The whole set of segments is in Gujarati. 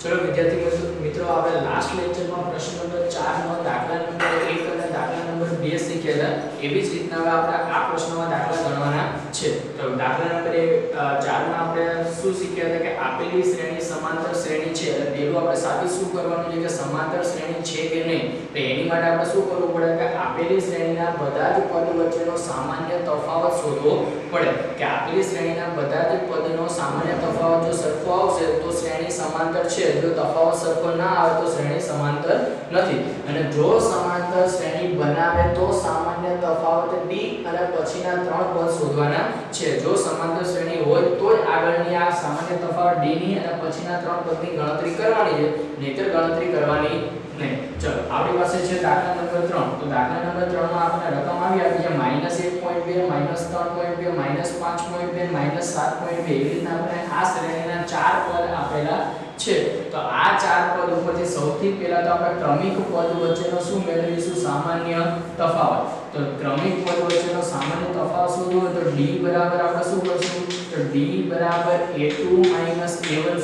चलो विद्यार्थी मित्रों આપણે લાસ્ટ લેક્ચરમાં પ્રશ્ન નંબર 4 નો દાખલા નંબર 1 અને દાખલા નંબર 2 શીખ્યા હતા એવી જ રીતના હવે આપણે આ પ્રશ્નમાં દાખલા ગણવાના છે તો દાખલા નંબર 4 માં આપણે શું શીખ્યા હતા કે આપેલી શ્રેણી સમાંતર શ્રેણી છે એટલે પહેલું આપણે સાબિત શું કરવાનું છે કે સમાંતર શ્રેણી છે કે નહીં તો એની માટે આપણે શું કરવું પડે કે આપેલી શ્રેણીના બધા જ પદ વચ્ચેનો સામાન્ય તફાવત શોધવો પડે કે આપેલી શ્રેણીના બધા જ પદનો સામાન્ય તફાવત જો સરખો આવશે તો શ્રેણી સમાંતર છે જો તફાવત સરખો ના આવે તો શ્રેણી સમાંતર નથી અને જો સમાંતર શ્રેણી બનાવે તો સામાન્ય તફાવત d અને પછીના ત્રણ પદ શોધવાના છે જો સમાંતર શ્રેણી હોય તો જ આગળની આ સામાન્ય તફાવત d ની અને પછીના ત્રણ પદની ગણતરી કરવાની છે નહીંતર ગણતરી કરવાની નહીં ચલો આપણી પાસે છે દાખલા નંબર 3 તો દાખલા નંબર 3 માં આપણે રકમ આવી આપી છે -1.2 -3.2 -5.2 -7.2 એવી રીતના આપણે આ શ્રેણીના ચાર પદ આપેલા છે તો આ ચાર પદ ઉપરથી સૌથી પહેલા તો આપણે ક્રમિક પદ વચ્ચેનો શું મેળવીશું સામાન્ય તફાવત તો ક્રમિક પદ વચ્ચેનો સામાન્ય તફાવત શોધવો હોય તો d બરાબર આપણે શું કરશું તો d બરાબર a2 a1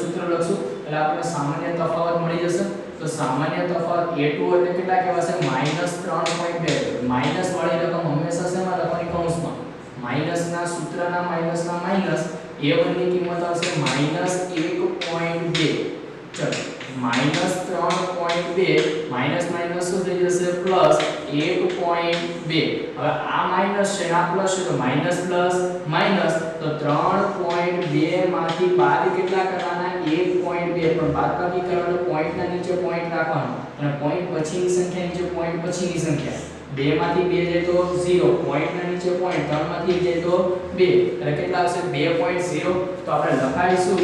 સૂત્ર લખશું એટલે આપણે સામાન્ય તફાવત મળી જશે તો સામાન્ય તફાવત a2 એટલે કેટલા કહેવાશે -3.2 માઈનસ વાળી રકમ હંમેશા શેમાં લખવાની કૌંસમાં માઈનસ ના સૂત્રના માઈનસ ના માઈનસ a1 ની કિંમત આવશે -1.2 ચલો -3.2 માઈનસ માઈનસ શું થઈ જશે પ્લસ 1.2 હવે આ માઈનસ છે આ પ્લસ છે તો માઈનસ પ્લસ માઈનસ તો 3.2 માંથી બાદ કેટલા કરવાના 1.2 પણ બાદબાકી કરવાનો પોઈન્ટ ના નીચે પોઈન્ટ રાખવાનો અને પોઈન્ટ પછીની સંખ્યા નીચે પોઈન્ટ પછીની સંખ્યા 2 માંથી 2 જાય તો 0 પોઈન્ટ ના નીચે પોઈન્ટ 3 માંથી 1 જાય તો 2 એટલે કેટલા આવશે 2.0 તો આપણે લખાઈશું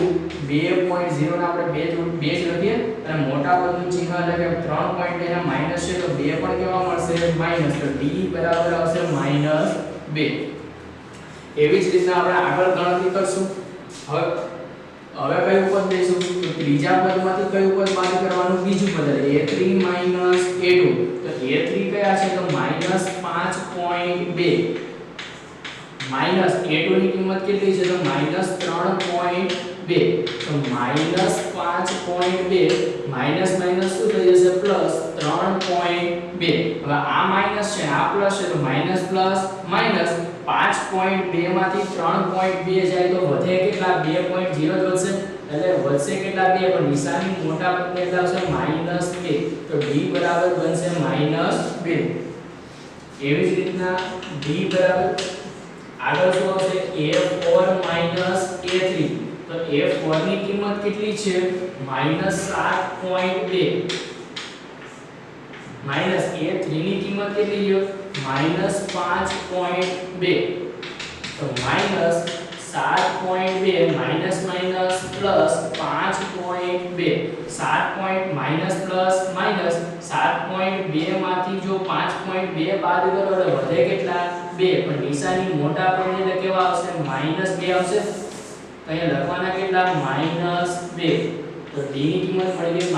2.0 ને આપણે 2 જ લખીએ અને મોટા પદનું ચિહ્ન એટલે કે 3.2 ના માઈનસ છે તો 2 પણ કેવા મળશે માઈનસ તો d બરાબર આવશે -2 એવી જ રીતના આપણે આગળ ગણતરી કરશું હવે કયું પદ લઈશું તો ત્રીજા પદમાંથી કયું પદ બાદ કરવાનું બીજું પદ એટલે a3 a2 તો a3 કયા છે તો -5.2 માઈનસ a2 ની કિંમત કેટલી છે તો -3.2 તો -5.2 માઈનસ માઈનસ શું થઈ જશે પ્લસ 3.2 હવે આ માઈનસ છે આ પ્લસ છે તો માઈનસ પ્લસ માઈનસ 5.2 માંથી 3.2 જાય તો વધે કેટલા 2.0 જ વધશે એટલે વધશે કેટલા 2 પણ નિશાની મોટા પદને એટલે આવશે -2 તો d બરાબર બનશે -2 એવી જ રીતના d બરાબર આગળ શું આવશે a4 a3 તો a4 ની કિંમત કેટલી છે -7.2 a3 ની કિંમત કેટલી છે -5.2 તો -7.2 minus minus plus 5.2 7 minus plus minus 7.2 માંથી જો 5.2 બાદ કરો એટલે વધે કેટલા 2 પણ નિશાની મોટા પદને એટલે કેવા આવશે -2 આવશે તો અહીંયા લખવાના કેટલા -2 તો d ની કિંમત મળી ગઈ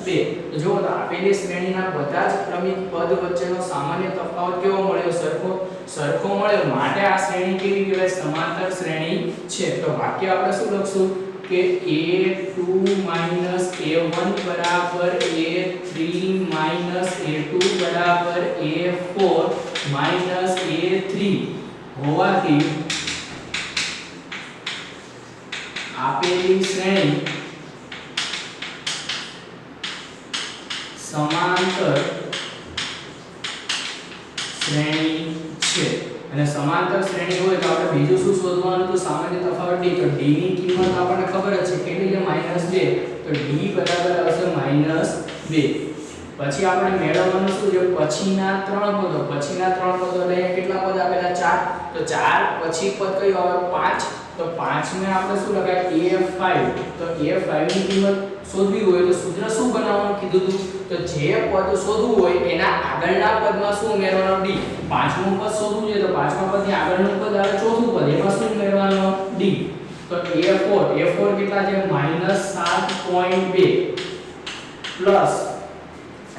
-2 તો જો આપેલી શ્રેણીના બધા જ ક્રમિક પદ વચ્ચેનો સામાન્ય તફાવત કેવો મળ્યો સરખો મળ્યો માટે આ શ્રેણી કેવી કહેવાય સમાંતર શ્રેણી છે તો વાક્ય આપણે શું લખશું કે a2 a1 બરાબર a3 a2 બરાબર a4 a3 હોવાથી આપેલી શ્રેણી સમાંતર શ્રેણી છે અને સમાંતર શ્રેણી હોય તો આપણે બીજું શું શોધવાનું તો સામાન્ય તફાવત d તો d ની કિંમત આપણને ખબર જ છે કેટલી છે -2 તો d બરાબર આવશે -2 પછી આપણે મેળવવાનું શું છે પછીના ત્રણ પદો એટલે કેટલા પદ આપેલા 4 તો 4 પછી પદ કયું આવે 5 તો 5 ને આપણે શું લગાય a5 તો a5 ની કિંમત શોધવી હોય તો સૂત્ર શું બનાવવાનું કીધું હતું તો જે પદ શોધવું હોય એના આગળના પદમાં શું ઉમેરવાનો d પાંચમું પદ શોધવું છે તો પાંચમા પદની આગળનું પદ આવે ચોથું પદ એમાં શું ઉમેરવાનો d તો a4 કેટલા છે -7.2 પ્લસ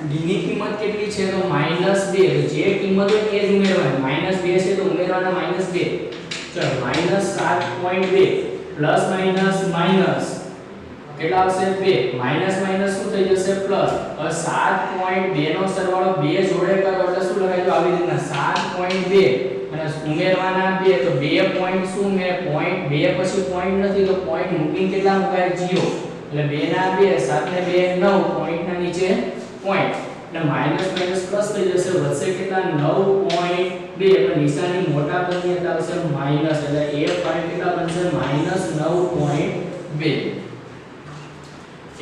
d ની કિંમત કેટલી છે તો -2 જે કિંમત હોય એ જ ઉમેરવાની -2 છે તો ઉમેરવાના -2 ચલો -7.2 પ્લસ માઈનસ માઈનસ કેટલા આવશે 2 માઈનસ માઈનસ શું થઈ જશે પ્લસ હવે 7.2 નો સરવાળો 2 જોડે કરો એટલે શું લખાય તો આવી રીતના 7.2 અને ઉમેરવાના 2 તો 2 પોઈન્ટ શું મે પોઈન્ટ 2 પછી પોઈન્ટ નથી તો પોઈન્ટ મૂકીને કેટલા મુકાય 0 એટલે 2 ના 2 7 ને 2 9 પોઈન્ટ ના નીચે પોઈન્ટ એટલે માઈનસ માઈનસ પ્લસ થઈ જશે વધશે કેટલા 9.2 એટલે નિશાની મોટા પદની અંદર આવશે માઈનસ એટલે a5 કેટલા બનશે -9.2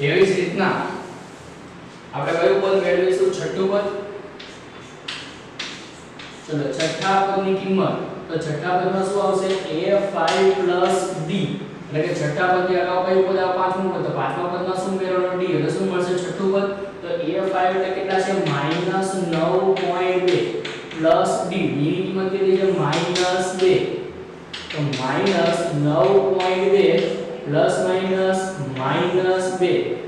એવી જ રીતના આપણે કયું પદ મેળવીશું છઠ્ઠું પદ ચલો છઠ્ઠા પદની કિંમત તો છઠ્ઠા પદમાં શું આવશે a5 d એટલે કે છઠ્ઠા પદની અગાઉ કયું પદ આવે પાંચમું પદ તો પાંચમા પદમાં શું મેળવવાનું d એટલે શું મળશે છઠ્ઠું પદ તો a5 એટલે કેટલા છે -9.2 પ્લસ d ની કિંમત કેટલી છે -2 તો -9.2 પ્લસ માઈનસ -2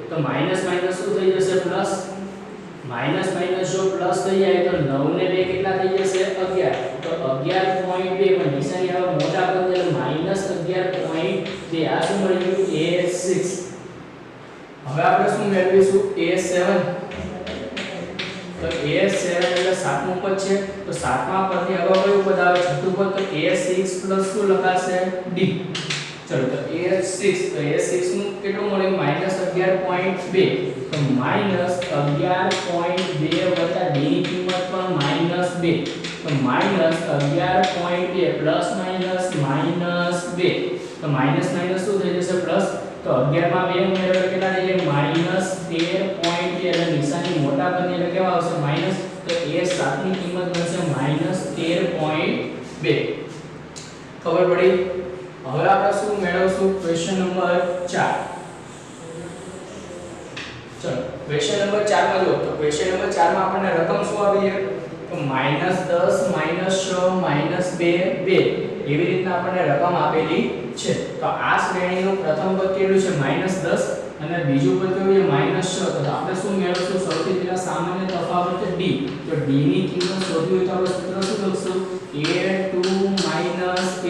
તો માઈનસ માઈનસ શું થઈ જશે પ્લસ માઈનસ માઈનસ જો પ્લસ થઈ જાય તો 9 ને 2 કેટલા થઈ જશે 11 તો 11.2 પણ નિશાની આવે મોટા પદ એટલે -11.2 આ શું મળી ગયું a6 હવે આપણે શું મેળવીશું a7 તો a7 એટલે સાતમું પદ છે તો સાતમા પદની અગાઉ કયું પદ આવે છઠ્ઠું પદ તો a6 પ્લસ શું લખાશે d ચલો તો a6 તો a6 નું કેટલું મળ્યું -11.2 તો -11.2 વત્તા d ની કિંમત પણ -2 તો -11.2 પ્લસ -2 તો માઈનસ માઈનસ શું થઈ જશે પ્લસ તો 11 માં 2 ઉમેરો એટલે કેટલા થઈ જાય -13.2 એટલે નિશાની મોટા પદની એટલે કેવા આવશે માઈનસ તો a7 ની કિંમત બનશે -13.2 ખબર પડી હવે આપણે શું મેળવશું ક્વેશ્ચન નંબર 4 ચલો ક્વેશ્ચન નંબર 4 માં જો તો ક્વેશ્ચન નંબર 4 માં આપણને રકમ શું આવી છે તો -10 -6 -2 2 એવી રીતના આપણને રકમ આપેલી છે તો આ શ્રેણીનું પ્રથમ પદ કેટલું છે -10 અને બીજું પદ કેવું છે -6 તો આપણે શું મેળવશું સૌથી પહેલા સામાન્ય તફાવત છે d તો d ની કિંમત શોધવી હોય તો આપણે સૂત્ર શું લખશું a2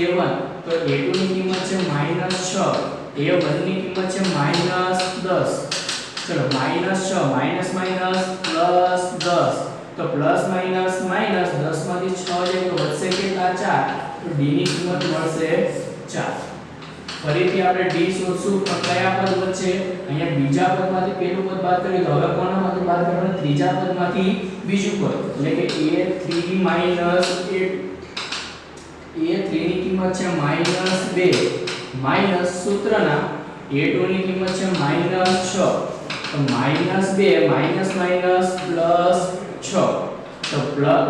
a1 તો a2 ની કિંમત છે -6 a1 ની કિંમત છે -10 ચલો -6 માઈનસ માઈનસ પ્લસ 10 તો પ્લસ માઈનસ માઈનસ 10 માંથી 6 જાય તો વધશે કેટલા 4 તો d ની કિંમત મળશે 4 ફરીથી આપણે d શોધશું પણ કયા પદ વચ્ચે અહીંયા બીજા પદમાંથી પહેલું પદ બાદ કરીએ તો હવે કોનામાંથી બાદ કરવાનું ત્રીજા પદમાંથી બીજું પદ એટલે કે a3 a3 ની કિંમત છે -2 માઈનસ સૂત્રના a2 ની કિંમત છે -6 તો -2 માઈનસ માઈનસ પ્લસ 6 તો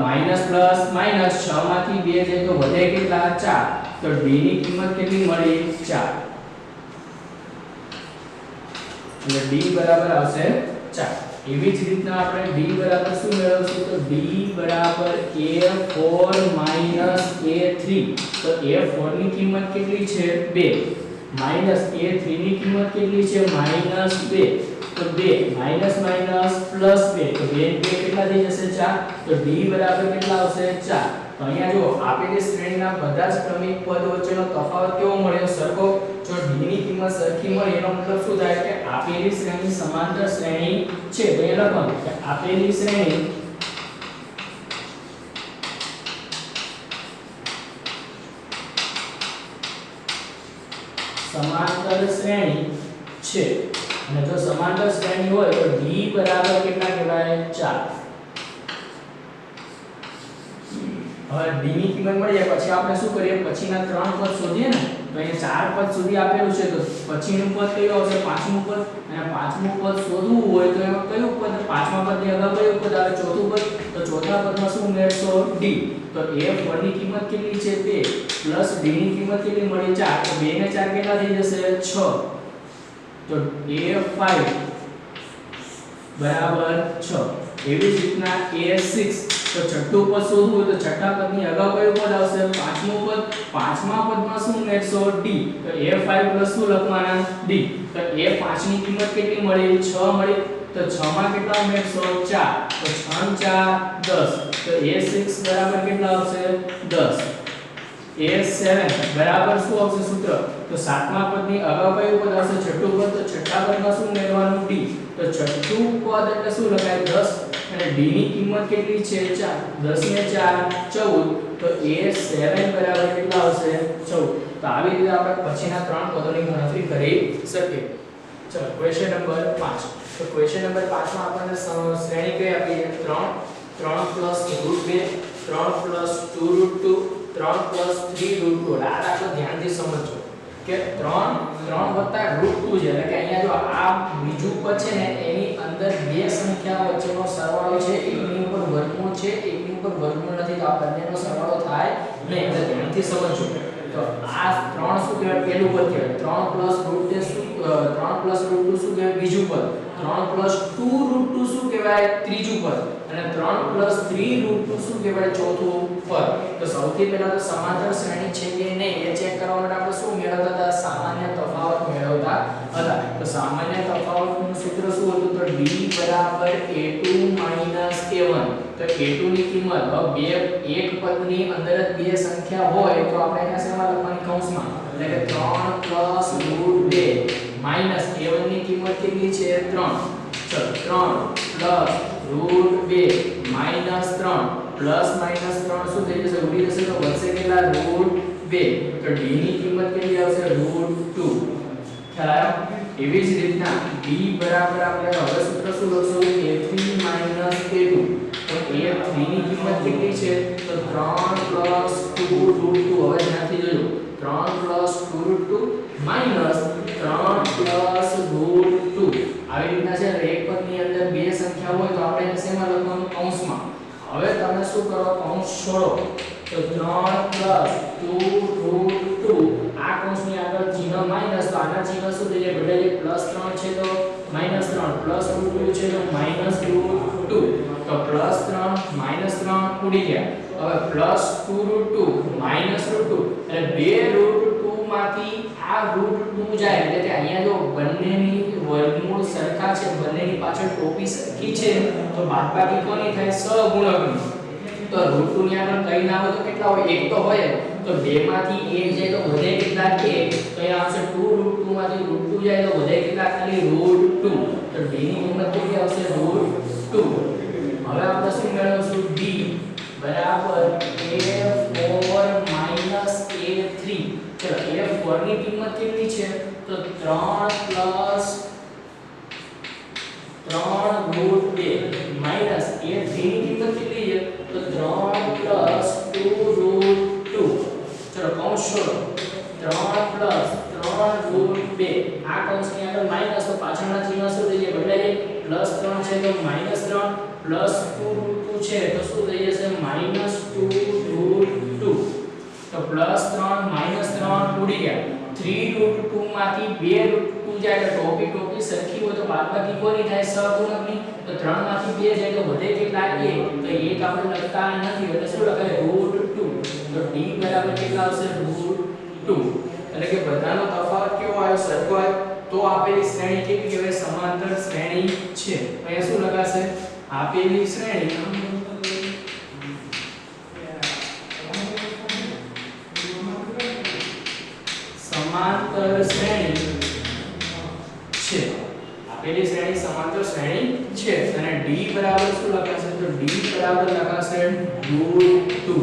માઈનસ પ્લસ માઈનસ 6 માંથી 2 જાય તો વધે કેટલા 4 તો d ની કિંમત કેટલી મળી 4 એટલે d બરાબર આવશે 4 એવી જ રીતના આપણે d બરાબર શું મેળવશું તો d બરાબર a4 a3 તો a4 ની કિંમત કેટલી છે 2 માઈનસ a3 ની કિંમત કેટલી છે -2 તો 2 માઈનસ માઈનસ પ્લસ 2 તો 2 કેટલા થઈ જશે 4 તો d બરાબર કેટલા આવશે 4 તો અહીંયા જો આપેલી શ્રેણીના બધા જ ક્રમિક પદ વચ્ચેનો તફાવત કેવો મળ્યો સરખો જો d ની કિંમત સરખી મળે એનો મતલબ શું થાય કે આપેલી શ્રેણી સમાંતર શ્રેણી છે તો એ લખવાનું કે આપેલી શ્રેણી સમાંતર શ્રેણી છે અને જો સમાંતર શ્રેણી હોય તો d બરાબર કેટલા કહેવાય 4 હવે d ની કિંમત મળી જાય પછી આપણે શું કરીએ પછીના ત્રણ પદ શોધીએ ને તો અહીંયા ચાર પદ સુધી આપેલું છે તો પછીનું પદ કયું આવશે પાંચમું પદ અને પાંચમું પદ શોધવું હોય તો એમાં કયું પદ પાંચમા પદની અગાઉ કયું પદ આવે ચોથું પદ તો ચોથા પદમાં શું ઉમેરશો d તો a4 ની કિંમત કેટલી છે 2 પ્લસ d ની કિંમત કેટલી મળી 4 તો 2 ને 4 કેટલા થઈ જશે 6 તો a5 બરાબર 6 એવી જ રીતના a6 તો છઠ્ઠું પદ શોધવું હોય તો છઠ્ઠા પદની અગાઉ કયું પદ આવશે પાંચમું પદ પાંચમા પદમાં શું ઉમેરશો d તો a5 પ્લસ શું લખવાના d તો a5 ની કિંમત કેટલી મળી 6 મળી તો 6 માં કેટલા ઉમેરશો 4 તો 6 4 10 તો a6 બરાબર કેટલા આવશે 10 a7 બરાબર શું આવશે સૂત્ર? તો સાતમા પદની અગાઉ કયું પદ આવશે? છઠ્ઠું પદ. તો છઠ્ઠા પદમાં શું મેળવવાનું? d. તો છઠ્ઠું પદ એટલે શું લખાય? 10 અને d ની કિંમત કેટલી છે? 4. 10 ને 4 14. તો a7 બરાબર કેટલા આવશે? 14. તો આવી રીતે આપણે પછીના ત્રણ પદોની ગણતરી કરી શકીએ. ચલો ક્વેશ્ચન નંબર 5. તો ક્વેશ્ચન નંબર 5 માં આપણને શ્રેણી કઈ આપી છે? 3 3 √2 3 2 √2 3 3 √2. આ દાખલો ધ્યાનથી સમજજો કે 3 3 √2 છે એટલે કે અહીંયા જો આ બીજું પદ છે ને એની અંદર બે સંખ્યા વચ્ચેનો સરવાળો છે, એકની ઉપર વર્ગમૂળ છે, એકની ઉપર વર્ગમૂળ નથી, તો આ બંનેનો સરવાળો થાય નહીં એટલે ધ્યાનથી સમજજો. તો આ 3 શું કહેવાય? પહેલું પદ કહેવાય. 3 √2 શું 3 √2 શું કહેવાય? બીજું પદ. 3 2 √2 શું કહેવાય? ત્રીજું પદ. અને 3 3 √2 શું કહેવાય? ચોથું પદ. તો સૌથી પહેલા તો સમાંતર શ્રેણી છે કે નહીં એ ચેક કરવા માટે આપણે શું મેળવતા હતા? સામાન્ય તફાવત મેળવતા હતા. તો સામાન્ય તફાવતનું સૂત્ર શું હતું? તો d a2 a1. તો a2 ની કિંમત બે એક પદની અંદર જ બે સંખ્યા હોય તો આપણે એને શેમાં લખવાની? કૌંસમાં. એટલે કે 3 √2 માઈનસ a1 ની કિંમત કેટલી છે? 3. ચલો 3 √2 માઈનસ 3 પ્લસ માઈનસ 3 શું થઈ જશે? ઉડી જશે તો વધશે કેટલા? √2. તો d ની કિંમત કેટલી આવશે? √2. ખ્યાલ આવ્યો? એવી જ રીતના d બરાબર આપણે હવે સૂત્ર શું લખશું? a3 a2. તો a3 ની કિંમત કેટલી છે? તો 3 2 √2. હવે ધ્યાનથી જોજો. 3 2 √2 માઈનસ 3 √2. આવી રીતના છે એક પદની અંદર બે સંખ્યા હોય તો આપણે એને શેમાં લખવાનું? કૌંસમાં. હવે તમે શું કરો? કૌંસ છોડો તો 3 2 √2. આ કૌંસની આગળ ચિહ્ન માઈનસ તો આના ચિહ્ન શું થઈ જાય? બદલાઈ જાય. +3 છે તો -3 +√2 છે તો -√2. તો +3 -3 ઉડી ગયા. હવે +2 √2 -√2 એટલે બે √2 માંથી આ √2 જાય એટલે કે અહીંયા જો બંનેની વર્ગમૂળ સરખા છે, બંનેની પાછળ ટોપી સરખી છે તો બાદબાકી કોની થાય? સહગુણકની. તો √2 ની આગળ કઈ ના હોય તો કેટલા હોય? એક તો હોય. તો બે માંથી એક જાય તો વધે કેટલા? 1. તો અહીંયા આવશે 2 √2 માંથી √2 જાય તો વધે કેટલા? ખાલી √2. તો d ની કિંમત કેટલી આવશે? √2. હવે આપણે શું મેળવશું? d બરાબર a4 a3. ચલો a4 ની કિંમત કેટલી છે? તો 3 √2 માઈનસ a3 ની કિંમત કેટલી છે? તો 3 2 √2. ચલો કૌંસ છોડો. 3 3 √2. આ કૌંસની આગળ માઈનસ તો પાછળના ચિહ્ન શું થઈ જાય? બદલાઈ જાય. +3 છે તો -3 +2 √2 છે તો શું થઈ જશે? -2 √2. તો +3 -3 ઉડી ગયા. 3 √2 માંથી 2 √2 જાય તો ટોપી ટોપી સરખી હોય તો બાદબાકી કોની થાય? સહગુણકની. તો 3 માંથી 2 જાય તો વધે કેટલા? 1. તો 1 આપણે લખતા નથી એટલે શું લખાય? √2. તો d બરાબર કેટલા આવશે? √2. એટલે કે બધાનો તફાવત કેવો આવ્યો? સરખો આવ્યો. તો આપેલી શ્રેણી કેવી કહેવાય? સમાંતર શ્રેણી છે. અહીંયા શું લખાશે? આપેલી શ્રેણી સમાંતર શ્રેણી છે. આપેલી શ્રેણી સમાંતર શ્રેણી છે. અને d બરાબર શું લખાશે? તો d બરાબર લખાશે √2.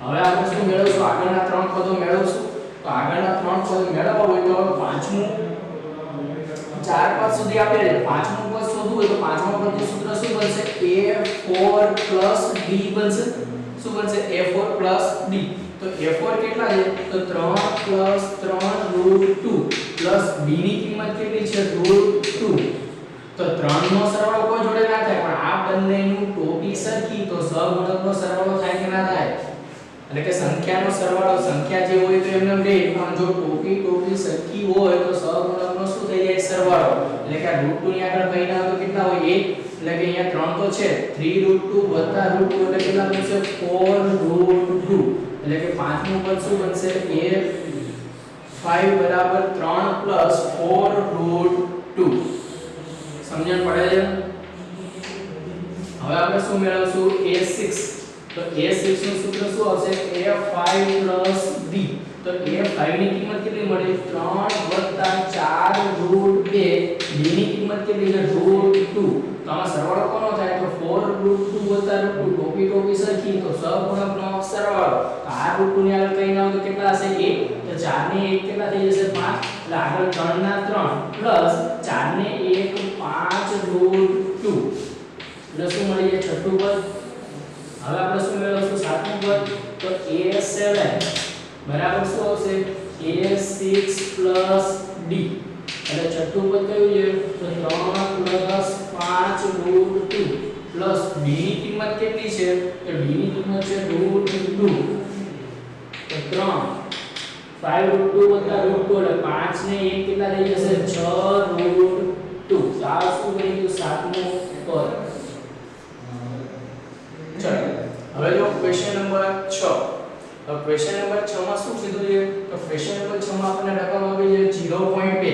હવે આપણે શું મેળવશું? આગળના ત્રણ પદો મેળવશું. તો આગળના ત્રણ પદ મેળવવા હોય તો પાંચમું ચાર પદ સુધી આપણે પાંચમું પદ શોધવું હોય તો પાંચમા પદનું સૂત્ર શું બનશે? a4 d બનશે. શું બનશે? a4 d. તો a4 કેટલા છે? તો 3 3 √2 d ની કિંમત કેટલી છે? √2. તો 3 નો સરવાળો કોઈ જોડે ના થાય પણ આ બંનેનું ટોપી સરખી તો સહગુણકનો સરવાળો થાય કે ના થાય? એટલે કે સંખ્યાનો સરવાળો સંખ્યા જે હોય તો એમને લે પણ જો ટોપી ટોપી સરખી હોય તો સહગુણકનો શું થઈ જાય? સરવાળો. એટલે કે આ √2 ની આગળ કઈ ના હોય તો કેટલા હોય? 1. એટલે કે અહીંયા 3 તો છે 3 √2 + √2 એટલે કેટલા બનશે? 4 √2. એટલે કે પાંચમું પદ શું બનશે? a5 બરાબર 3 + 4 √2. સમજણ પડે છે? હવે આપણે શું મેળવશું? a6 તો a6 નું સૂત્ર શું આવશે a5 b તો a5 ની કિંમત કેટલી મળી 3 4 √2 b ની કિંમત કેટલી છે √2 તો આમાં સરવાળો કોનો થાય તો 4 √2 √2 ટોપી ટોપી સરખી તો સહગુણકનો સરવાળો તો આ √2 ની આગળ કઈ ના હોય તો કેટલા હશે 1 તો 4 ને 1 કેટલા થઈ જશે 5 એટલે આગળ 3 ના 3 પ્લસ 4 ને 1 5 √2 એટલે શું મળી જાય છઠ્ઠું પદ હવે આપણે શું મેળવશું સાતમું પદ તો a7 બરાબર શું આવશે a6 d એટલે છઠ્ઠું પદ કયું છે તો 3 5 √2 b ની કિંમત કેટલી છે તો b ની કિંમત છે √2 તો 3 5 √2 √2 એટલે 5 ને 1 કેટલા થઈ જશે 6 √2 તો આ શું બની ગયું સાતમું પદ ચલો હવે જો ક્વેશ્ચન નંબર 6 તો ક્વેશ્ચન નંબર 6 માં શું કીધું છે તો ક્વેશ્ચન નંબર 6 માં આપણને રકમ આપી છે 0.2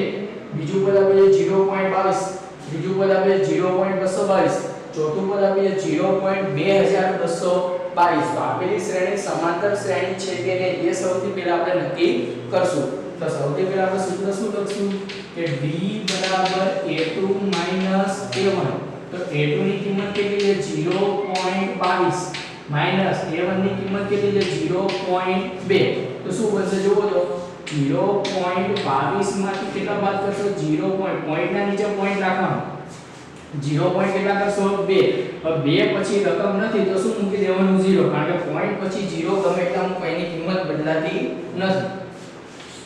બીજું પદ આપે છે 0.22 ત્રીજું પદ આપે છે 0.222 ચોથું પદ આપે છે 0.2222 તો આપેલી શ્રેણી સમાંતર શ્રેણી છે કે નહીં એ સૌથી પહેલા આપણે નક્કી કરશું તો સૌથી પહેલા આપણે સૂત્ર શું લખશું કે d a2 a1 તો a2 ની કિંમત કેટલી છે 0.22 માઈનસ a1 ની કિંમત કેટલી છે 0.2 તો શું બનશે જુઓ તો 0.22 માંથી કેટલા બાદ કરશો 0. પોઈન્ટ ના નીચે પોઈન્ટ રાખવાનો 0. કેટલા કરશો 2 હવે 2 પછી રકમ નથી તો શું મૂકી દેવાનું 0 કારણ કે પોઈન્ટ પછી 0 ગમે એટલા મૂકો એની કિંમત બદલાતી નથી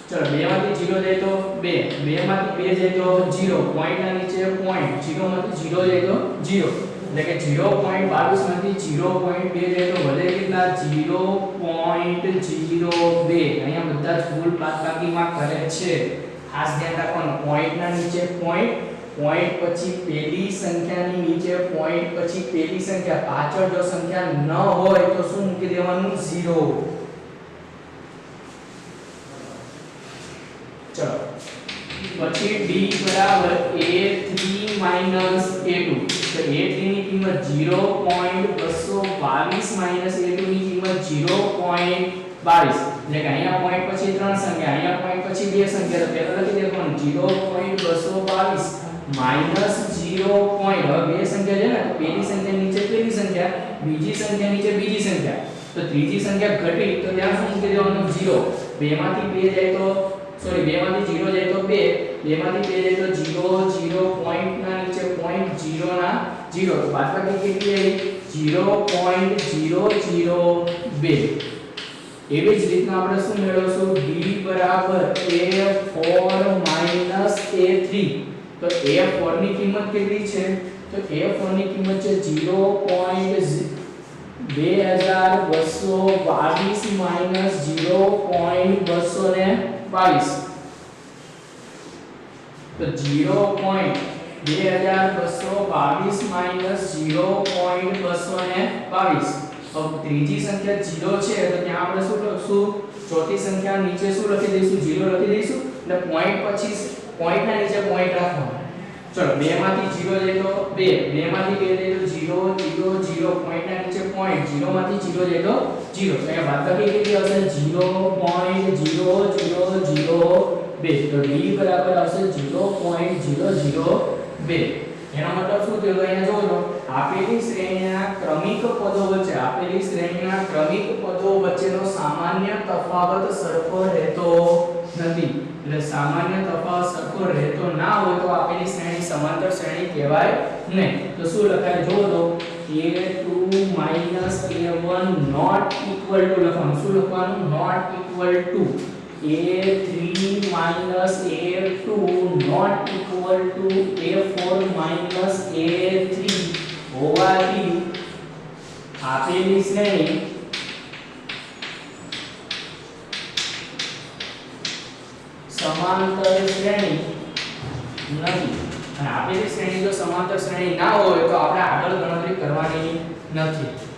ચલો 2 માંથી 0 જાય તો 2 2 માંથી 2 જાય તો 0 પોઈન્ટ ના નીચે પોઈન્ટ 0 માંથી 0 જાય તો 0 એટલે કે 0.22 માંથી 0.2 જાય તો વધે કેટલા 0.02 અહીંયા બધા જ ફૂલ બાદબાકીમાં કરે છે ખાસ ધ્યાન રાખવાનું પોઈન્ટ ના નીચે પોઈન્ટ પોઈન્ટ પછી પેલી સંખ્યાની નીચે પોઈન્ટ પછી પેલી સંખ્યા પાછળ જો સંખ્યા ન હોય તો શું મૂકી દેવાનું 0 ચલો પછી d બરાબર a3 માઈનસ a2 તો a3 ની કિંમત 0.222 માઈનસ a2 ની કિંમત 0.22 એટલે કે અહીંયા પોઈન્ટ પછી ત્રણ સંખ્યા અહીંયા પોઈન્ટ પછી બે સંખ્યા તો પહેલા લખી દેવાનું 0.222 માઈનસ 0. હવે બે સંખ્યા છે ને તો પેલી સંખ્યા નીચે પેલી સંખ્યા બીજી સંખ્યા નીચે બીજી સંખ્યા તો ત્રીજી સંખ્યા ઘટી તો ત્યાં શું મૂકી દેવાનું 0 2 માંથી 2 જાય તો સોરી 2 માંથી 0 જાય તો 2 2 માંથી 2 જાય તો 0 પોઈન્ટ ના નીચે પોઈન્ટ 0 ના 0 તો બાદબાકી કેટલી આવી 0.002 એવી જ રીતના આપણે શું મેળવશું d બરાબર a4 માઈનસ a3 તો a4 ની કિંમત કેટલી છે તો a4 ની કિંમત છે 0.2222 માઈનસ 0.222 તો 0.2222 માઈનસ 0.222 अब ત્રીજી સંખ્યા 0 છે તો ત્યાં આપણે શું લખશું ચોથી સંખ્યા નીચે શું લખી દઈશું 0 લખી દઈશું એટલે પોઈન્ટ પછી પોઈન્ટ ના નીચે પોઈન્ટ રાખવાનો ચલો 2 માંથી 0 જાય તો 2 2 માંથી 2 જાય તો 0 0 0 પોઈન્ટ ના નીચે પોઈન્ટ 0 માંથી 0 જાય તો 0 તો અહીંયા બાદબાકી કેટલી આવશે 0.0002 તો d બરાબર આવશે 0.002 એનો મતલબ શું થયો અહીંયા જોવો તો આપેલી શ્રેણીના ક્રમિક પદો વચ્ચેનો સામાન્ય તફાવત સરખો રહેતો નથી એટલે સામાન્ય તફાવત સરખો રહેતો ના હોય તો આપેલી શ્રેણી સમાંતર શ્રેણી કહેવાય નહીં તો શું લખાય જોવો તો a2 a1 not equal to લખવાનું શું લખવાનું not equal to a3 a2 not equal to a4 a3 હોવાથી આપેલી શ્રેણી સમાંતર શ્રેણી નથી અને આપેલી શ્રેણી જો સમાંતર શ્રેણી ના હોય તો આપણે આગળ ગણતરી કરવાની નથી